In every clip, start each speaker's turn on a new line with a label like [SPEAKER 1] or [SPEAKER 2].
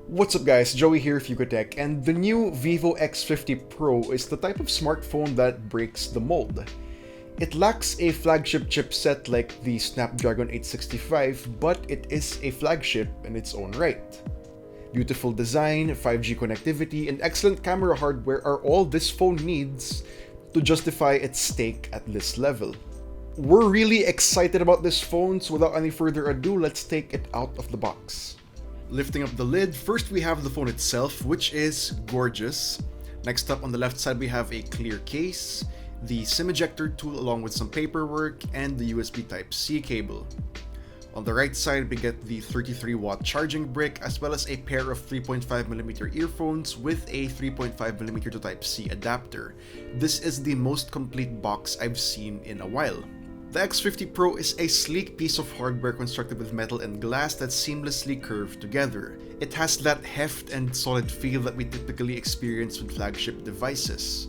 [SPEAKER 1] What's up guys, Joey here with YugaTech, and the new Vivo X50 Pro is the type of smartphone that breaks the mold. It lacks a flagship chipset like the Snapdragon 865, but it is a flagship in its own right. Beautiful design, 5G connectivity, and excellent camera hardware are all this phone needs to justify its stake at this level. We're really excited about this phone, so without any further ado, let's take it out of the box. Lifting up the lid, first we have the phone itself, which is gorgeous. Next up on the left side we have a clear case, the SIM ejector tool along with some paperwork, and the USB Type-C cable. On the right side we get the 33-watt charging brick as well as a pair of 3.5mm earphones with a 3.5mm to Type-C adapter. This is the most complete box I've seen in a while. The X50 Pro is a sleek piece of hardware constructed with metal and glass that's seamlessly curved together. It has that heft and solid feel that we typically experience with flagship devices.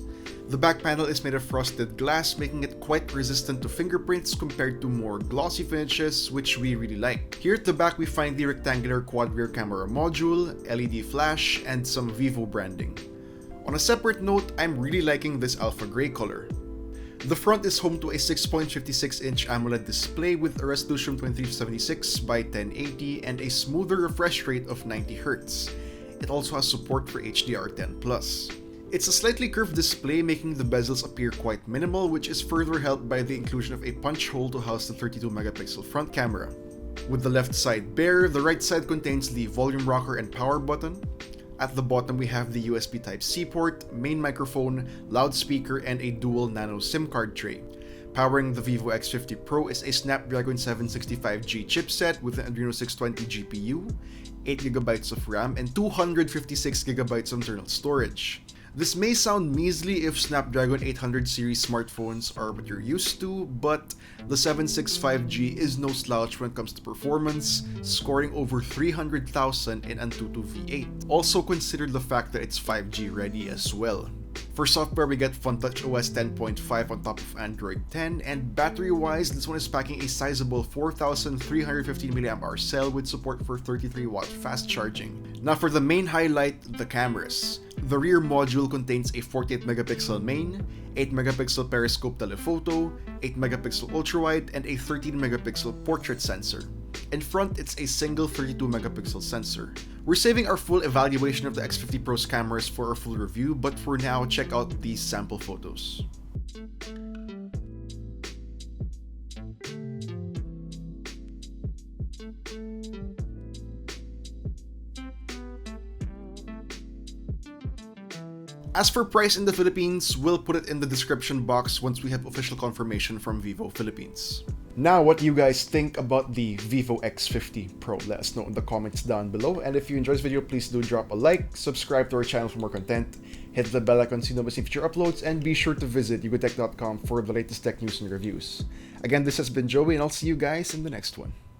[SPEAKER 1] The back panel is made of frosted glass, making it quite resistant to fingerprints compared to more glossy finishes, which we really like. Here at the back we find the rectangular quad rear camera module, LED flash, and some Vivo branding. On a separate note, I'm really liking this alpha gray color. The front is home to a 6.56-inch AMOLED display with a resolution of 2376 by 1080 and a smoother refresh rate of 90Hz. It also has support for HDR10+. It's a slightly curved display, making the bezels appear quite minimal, which is further helped by the inclusion of a punch hole to house the 32-megapixel front camera. With the left side bare, the right side contains the volume rocker and power button. At the bottom we have the USB Type-C port, main microphone, loudspeaker, and a dual nano SIM card tray. Powering the Vivo X50 Pro is a Snapdragon 765G chipset with an Adreno 620 GPU, 8GB of RAM, and 256GB of internal storage. This may sound measly if Snapdragon 800 series smartphones are what you're used to, but the 765G is no slouch when it comes to performance, scoring over 300,000 in Antutu V8. Also consider the fact that it's 5G ready as well. For software, we get FunTouch OS 10.5 on top of Android 10, and battery-wise, this one is packing a sizable 4,315 mAh cell with support for 33-watt fast charging. Now for the main highlight, the cameras. The rear module contains a 48-megapixel main, 8-megapixel periscope telephoto, 8-megapixel ultrawide, and a 13-megapixel portrait sensor. In front, it's a single 32-megapixel sensor. We're saving our full evaluation of the X50 Pro's cameras for our full review, but for now, check out these sample photos. As for price in the Philippines, we'll put it in the description box once we have official confirmation from Vivo Philippines. Now, what do you guys think about the Vivo X50 Pro? Let us know in the comments down below, and if you enjoyed this video, please do drop a like, subscribe to our channel for more content, hit the bell icon so you don't miss future uploads, and be sure to visit YugaTech.com for the latest tech news and reviews. Again, this has been Joey, and I'll see you guys in the next one.